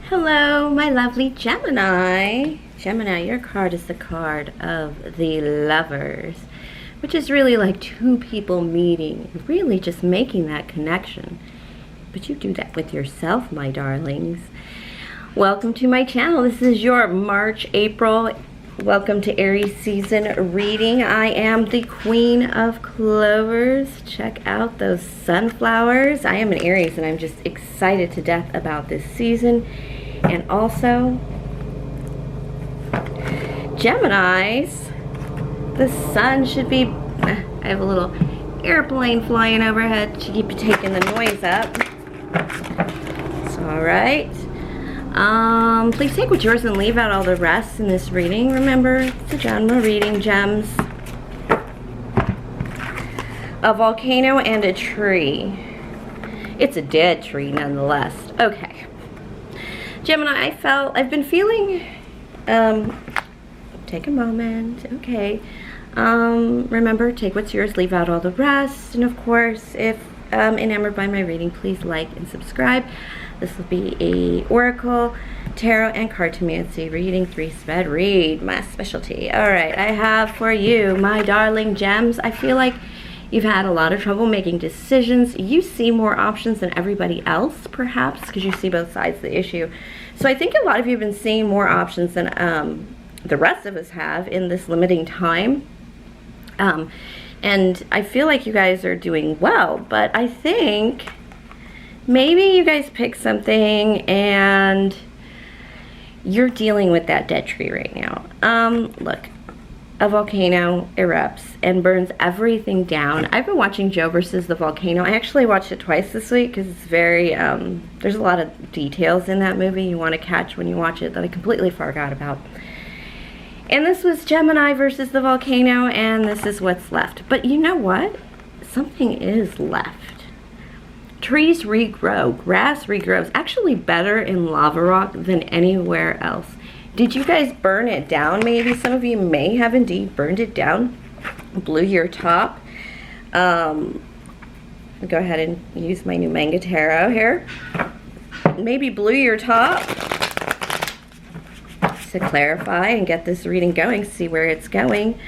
Hello, my lovely Gemini. Gemini, your card is the card of the Lovers, which is really like two people meeting, really just making that connection. But you do that with yourself, my darlings. Welcome to my channel. This is your March, April. Welcome to Aries season reading. I am the Queen of Clovers. Check out those sunflowers. I am an Aries and I'm just excited to death about this season. And also, Geminis, the sun should be, I have a little airplane flying overhead to keep taking the noise up. It's all right. Please take what's yours and leave out all the rest in this reading. Remember, it's a general reading, gems. A volcano and a tree. It's a dead tree nonetheless. Okay. Gemini, I've been feeling, take a moment, okay. Remember, take what's yours, leave out all the rest. And of course, if enamored by my reading, please like and subscribe. This will be a Oracle, Tarot, and Cartomancy reading, 3-spread read, my specialty. All right, I have for you, my darling gems. I feel like you've had a lot of trouble making decisions. You see more options than everybody else, perhaps, because you see both sides of the issue. So I think a lot of you have been seeing more options than the rest of us have in this limiting time. And I feel like you guys are doing well, but I think maybe you guys pick something and you're dealing with that dead tree right now. Look, a volcano erupts and burns everything down. I've been watching Joe versus the Volcano. I actually watched it twice this week because it's very, there's a lot of details in that movie you want to catch when you watch it that I completely forgot about. And this was Gemini versus the volcano, and this is what's left. But you know what? Something is left. Trees regrow, grass regrows, actually better in lava rock than anywhere else. Did you guys burn it down? Maybe some of you may have indeed burned it down, blew your top. I'll go ahead and use my new manga tarot here. Maybe blew your top to clarify and get this reading going, see where it's going.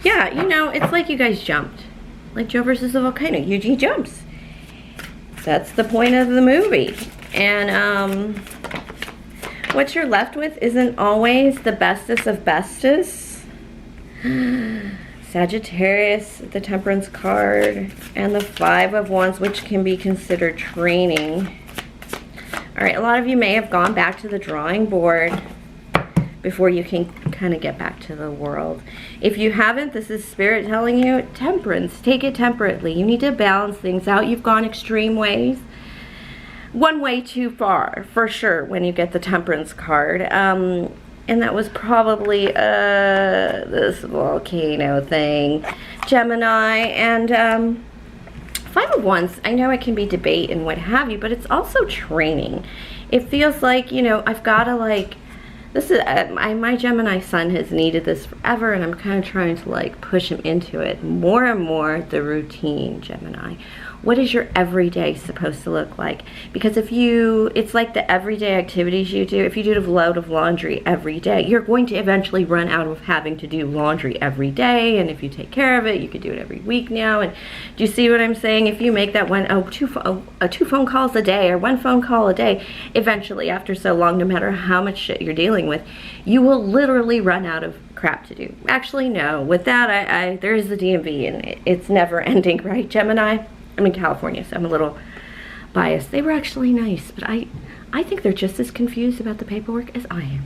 Yeah, you know, it's like you guys jumped. Like Joe versus the Volcano. Eugene jumps. That's the point of the movie. And what you're left with isn't always the bestest of bestest. Sagittarius, the Temperance card, and the Five of Wands, which can be considered training. All right, a lot of you may have gone back to the drawing board before you can kind of get back to the world. If you haven't, this is Spirit telling you, temperance, take it temperately. You need to balance things out. You've gone extreme ways. One way too far, for sure, when you get the Temperance card. And that was probably this volcano thing, Gemini. And Five of Wands, I know it can be debate and what have you, but it's also training. It feels like, you know, I've got to like, this is, my Gemini sun has needed this forever, and I'm kind of trying to like push him into it. More and more the routine, Gemini. What is your everyday supposed to look like? Because if you, it's like the everyday activities you do. If you do a load of laundry every day, you're going to eventually run out of having to do laundry every day. And if you take care of it, you could do it every week now. And do you see what I'm saying? If you make that two phone calls a day or one phone call a day, eventually after so long, no matter how much shit you're dealing with, you will literally run out of crap to do. Actually, no. With that, there is the DMV, and it's never ending, right, Gemini? I'm in California, so I'm a little biased. They were actually nice, but I think they're just as confused about the paperwork as I am.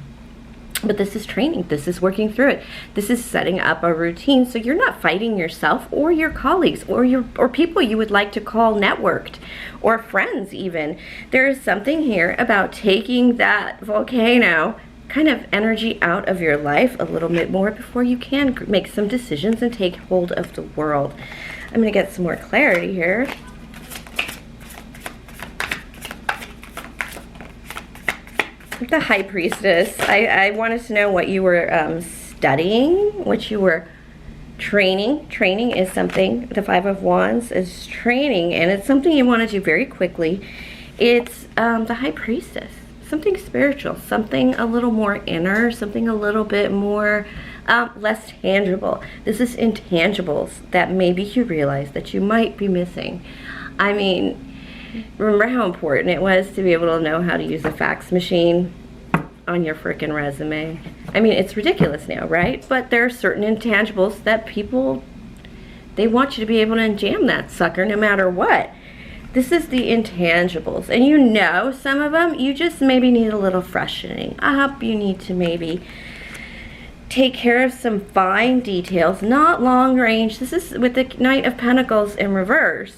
But this is training. This is working through it. This is setting up a routine so you're not fighting yourself or your colleagues or people you would like to call networked or friends even. There is something here about taking that volcano kind of energy out of your life a little bit more before you can make some decisions and take hold of the world. I'm going to get some more clarity here. The High Priestess. I wanted to know what you were studying, what you were Training is something, the Five of Wands is training, and it's something you want to do very quickly. It's the High Priestess, something spiritual, something a little more inner, something a little bit more less tangible. This is intangibles that maybe you realize that you might be missing. I mean, remember how important it was to be able to know how to use a fax machine on your freaking resume? I mean, it's ridiculous now, right? But there are certain intangibles that people, they want you to be able to jam that sucker no matter what. This is the intangibles, and you know some of them, you just maybe need a little freshening up. You need to maybe take care of some fine details, not long range. This is with the Knight of Pentacles in reverse.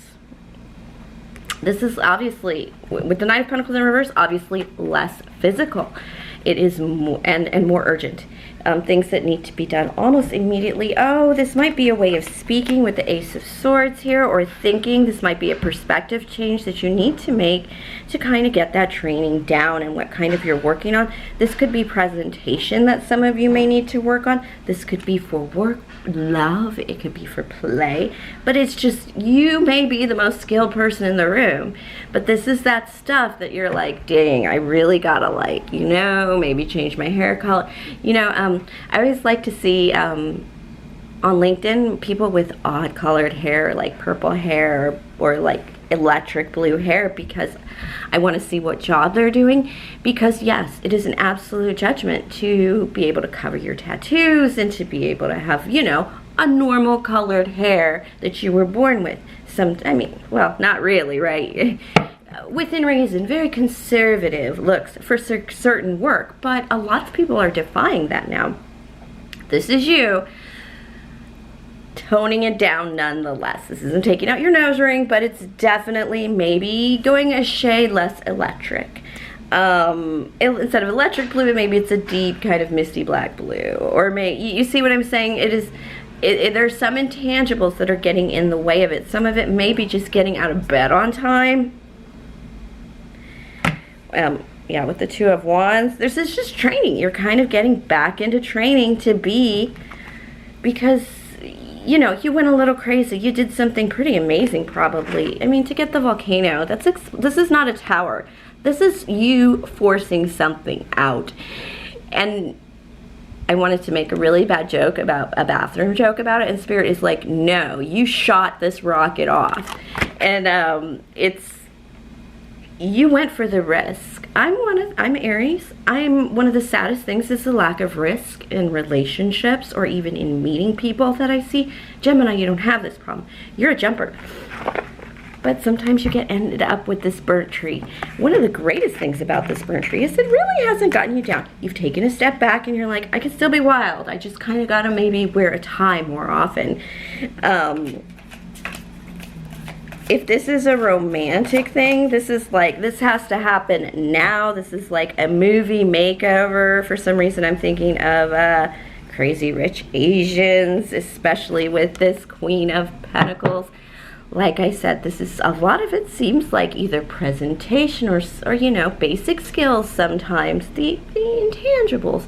This is obviously, with the Knight of Pentacles in reverse, obviously less physical. It is more, and more urgent. Things that need to be done almost immediately. Oh, this might be a way of speaking with the Ace of Swords here, or thinking. This might be a perspective change that you need to make to kind of get that training down and what kind of you're working on. This could be presentation that some of you may need to work on. This could be for work, love, it could be for play, but it's just, you may be the most skilled person in the room, but this is that stuff that you're like, dang, I really gotta, like, you know, maybe change my hair color. You know, I always like to see on LinkedIn people with odd colored hair, like purple hair or like electric blue hair, because I want to see what job they're doing. Because yes, it is an absolute judgment to be able to cover your tattoos and to be able to have, you know, a normal colored hair that you were born with. I mean, well, not really, right? Within reason, very conservative looks for certain work, but a lot of people are defying that now. This is you toning it down nonetheless. This isn't taking out your nose ring, but it's definitely maybe going a shade less electric. Instead of electric blue, maybe it's a deep kind of misty black blue. Or you see what I'm saying? There's some intangibles that are getting in the way of it. Some of it may be just getting out of bed on time. Yeah, with the Two of Wands, this is just training. You're kind of getting back into training to be, because, you know, you went a little crazy. You did something pretty amazing, probably. I mean, to get the volcano, this is not a tower. This is you forcing something out. And I wanted to make a really bad joke about a bathroom joke about it, and Spirit is like, no, you shot this rocket off. And you went for the risk. I'm Aries. I'm one of the saddest things is the lack of risk in relationships or even in meeting people that I see. Gemini, you don't have this problem. You're a jumper. But sometimes you get ended up with this burnt tree. One of the greatest things about this burnt tree is it really hasn't gotten you down. You've taken a step back and you're like, I can still be wild. I just kind of got to maybe wear a tie more often. If this is a romantic thing, this is like, this has to happen now. This is like a movie makeover. For some reason, I'm thinking of Crazy Rich Asians, especially with this Queen of Pentacles. Like I said, this is, a lot of it seems like either presentation or you know, basic skills sometimes, the intangibles.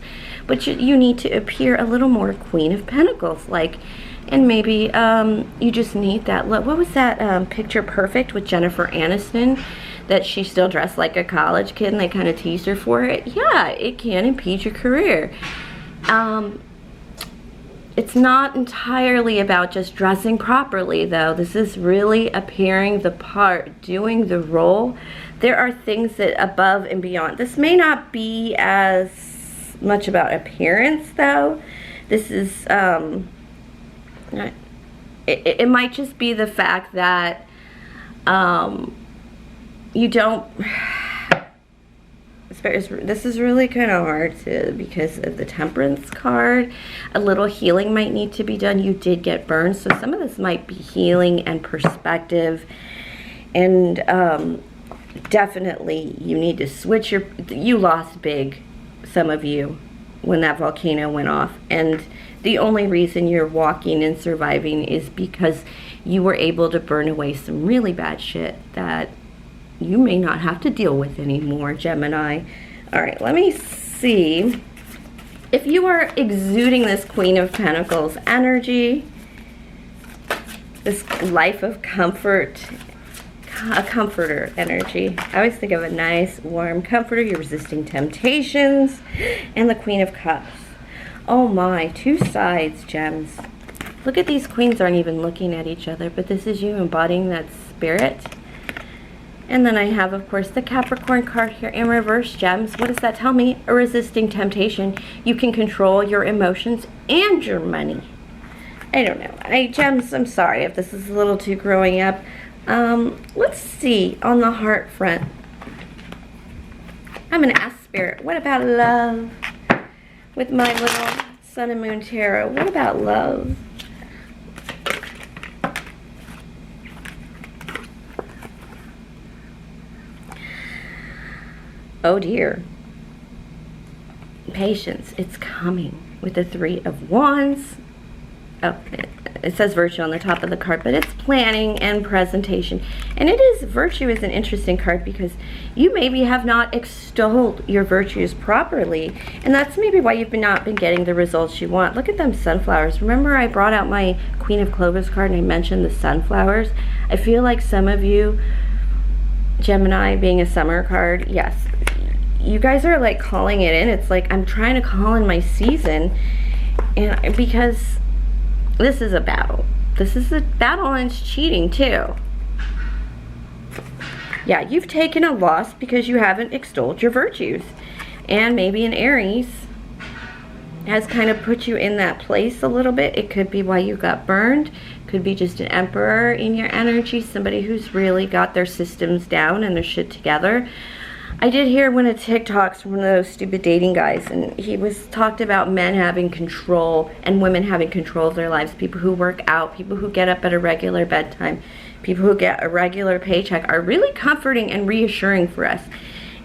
But you need to appear a little more Queen of Pentacles, like, and maybe you just need that look. What was that Picture Perfect with Jennifer Aniston, that she still dressed like a college kid and they kind of teased her for it? Yeah, it can impede your career. It's not entirely about just dressing properly, though. This is really appearing the part, doing the role. There are things that above and beyond. This may not be as much about appearance, though. This is, it might just be the fact that you don't, this is really kind of hard to, because of the Temperance card. A little healing might need to be done. You did get burned, so some of this might be healing and perspective. And definitely you need to switch you lost big, some of you, when that volcano went off. And the only reason you're walking and surviving is because you were able to burn away some really bad shit that you may not have to deal with anymore, Gemini. All right, let me see. If you are exuding this Queen of Pentacles energy, this life of comfort, a comforter energy. I always think of a nice, warm comforter. You're resisting temptations. And the Queen of Cups. Oh my, two sides, gems. Look at these queens aren't even looking at each other, but this is you embodying that spirit. And then I have, of course, the Capricorn card here in reverse, gems. What does that tell me? A resisting temptation. You can control your emotions and your money. I don't know. Gems, I'm sorry if this is a little too growing up. Let's see on the heart front. I'm going to ask Spirit, what about love? With my little Sun and Moon Tarot, what about love? Oh dear. Patience, it's coming with the Three of Wands. Oh, it says virtue on the top of the card, but it's planning and presentation. And virtue is an interesting card because you maybe have not extolled your virtues properly. And that's maybe why you've not been getting the results you want. Look at them sunflowers. Remember I brought out my Queen of Clovers card and I mentioned the sunflowers? I feel like some of you, Gemini being a summer card, yes, you guys are like calling it in. It's like I'm trying to call in my season, and because this is a battle. This is a battle and it's cheating too. Yeah, you've taken a loss because you haven't extolled your virtues. And maybe an Aries has kind of put you in that place a little bit. It could be why you got burned. Could be just an Emperor in your energy. Somebody who's really got their systems down and their shit together. I did hear one of TikToks from one of those stupid dating guys, and he talked about men having control and women having control of their lives. People who work out, people who get up at a regular bedtime, people who get a regular paycheck are really comforting and reassuring for us.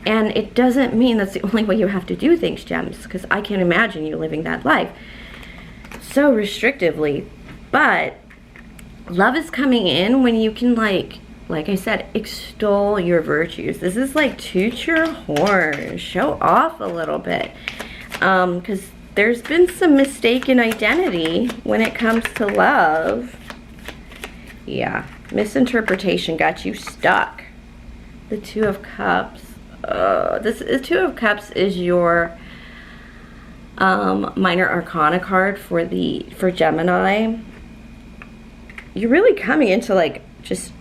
And it doesn't mean that's the only way you have to do things, gems, because I can't imagine you living that life so restrictively. But love is coming in when you can, like I said, extol your virtues. This is like toot your horn, show off a little bit. Because there's been some mistaken identity when it comes to love. Yeah, misinterpretation got you stuck. The Two of Cups. The Two of Cups is your minor arcana card for Gemini. You're really coming into like just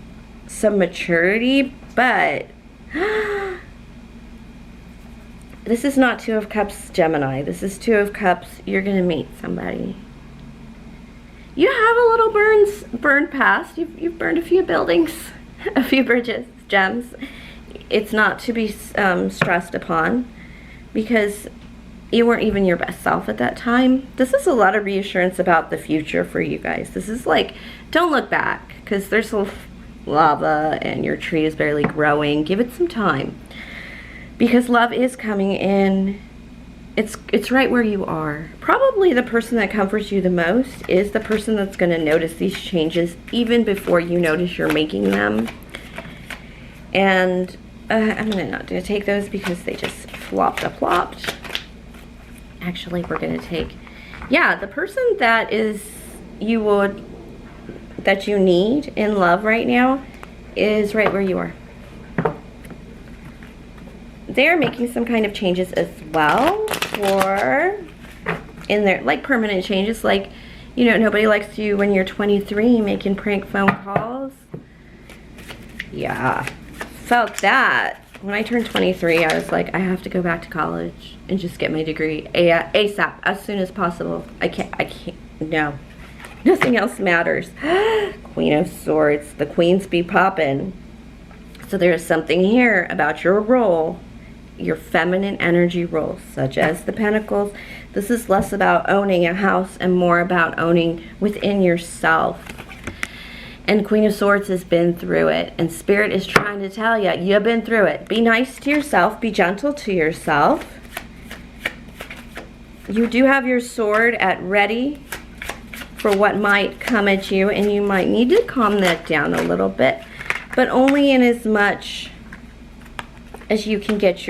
some maturity, but this is not Two of Cups, Gemini. This is Two of Cups. You're gonna meet somebody. You have a little burned past. You've burned a few buildings, a few bridges, gems. It's not to be stressed upon because you weren't even your best self at that time. This is a lot of reassurance about the future for you guys. This is like, don't look back because there's lava and your tree is barely growing. Give it some time because love is coming in. It's right where you are. Probably the person that comforts you the most is the person that's going to notice these changes even before you notice you're making them. And I'm not going to take those because they just plopped. Actually, we're going to take, yeah, the person that you need in love right now is right where you are. They're making some kind of changes as well in their, like permanent changes, like, you know, nobody likes you when you're 23 making prank phone calls. Yeah, felt that. When I turned 23, I was like, I have to go back to college and just get my degree ASAP, as soon as possible. I can't, no. Nothing else matters. Queen of Swords. The queens be poppin'. So there's something here about your role, your feminine energy role, such as the Pentacles. This is less about owning a house and more about owning within yourself. And Queen of Swords has been through it. And Spirit is trying to tell you, you've been through it. Be nice to yourself. Be gentle to yourself. You do have your sword at ready for what might come at you, and you might need to calm that down a little bit, but only in as much as you can get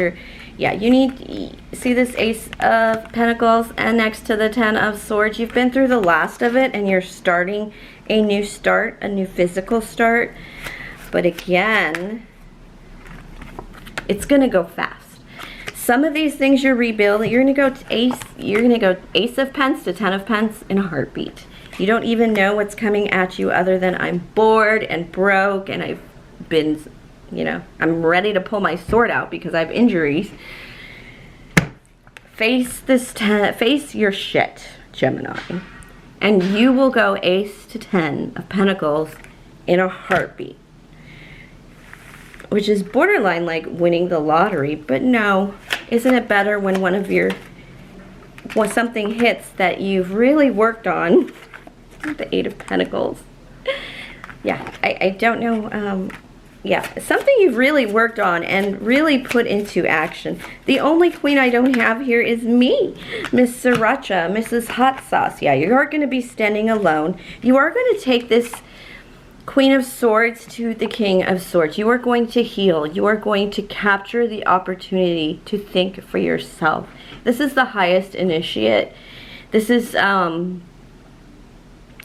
Yeah, you need, see this Ace of Pentacles and next to the Ten of Swords, you've been through the last of it and you're starting a new start, a new physical start. But again, it's gonna go fast. Some of these things you're rebuilding, you're gonna go to Ace of Pence to Ten of Pence in a heartbeat. You don't even know what's coming at you other than I'm bored and broke and I've been, you know, I'm ready to pull my sword out because I have injuries. Face your shit, Gemini. And you will go Ace to Ten of Pentacles in a heartbeat. Which is borderline like winning the lottery, but no. Isn't it better when when something hits that you've really worked on? The Eight of Pentacles. Yeah, I don't know. Yeah, something you've really worked on and really put into action. The only queen I don't have here is me, Miss Sriracha, Mrs. Hot Sauce. Yeah, you are going to be standing alone. You are going to take this Queen of Swords to the King of Swords. You are going to heal. You are going to capture the opportunity to think for yourself. This is the highest initiate. This is in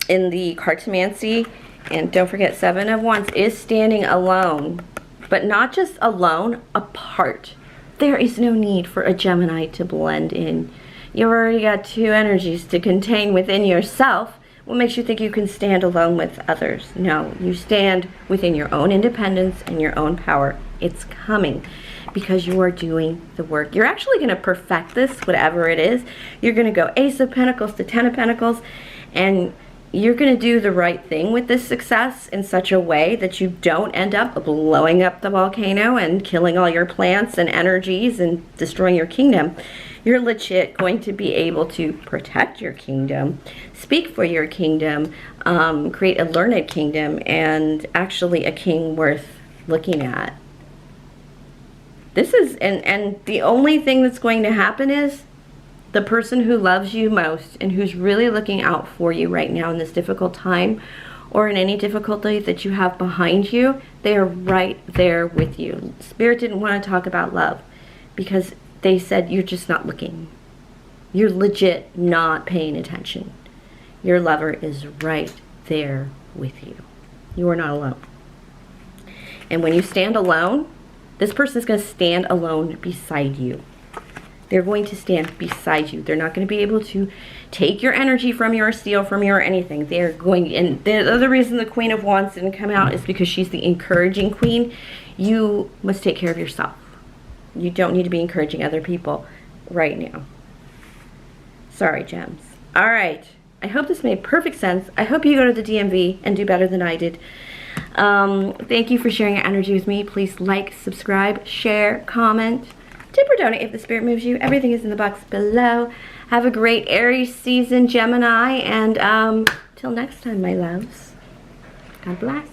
the Cartomancy. And don't forget, Seven of Wands is standing alone. But not just alone, apart. There is no need for a Gemini to blend in. You've already got two energies to contain within yourself. What makes you think you can stand alone with others? No, you stand within your own independence and your own power. It's coming because you are doing the work. You're actually going to perfect this, whatever it is. You're going to go Ace of Pentacles to Ten of Pentacles, and you're going to do the right thing with this success in such a way that you don't end up blowing up the volcano and killing all your plants and energies and destroying your kingdom. You're legit going to be able to protect your kingdom, speak for your kingdom, create a learned kingdom, and actually a king worth looking at. This is, and the only thing that's going to happen is the person who loves you most and who's really looking out for you right now in this difficult time or in any difficulty that you have behind you, they are right there with you. Spirit didn't want to talk about love because they said you're just not looking. You're legit not paying attention. Your lover is right there with you. You are not alone. And when you stand alone, this person is going to stand alone beside you. They're going to stand beside you. They're not going to be able to take your energy from you or steal from you or anything. They're going, and the other reason the Queen of Wands didn't come out is because she's the encouraging queen. You must take care of yourself. You don't need to be encouraging other people right now. Sorry, gems. All right. I hope this made perfect sense. I hope you go to the DMV and do better than I did. Thank you for sharing your energy with me. Please like, subscribe, share, comment. Tip or donate if the spirit moves you. Everything is in the box below. Have a great Aries season, Gemini. And till next time, my loves. God bless.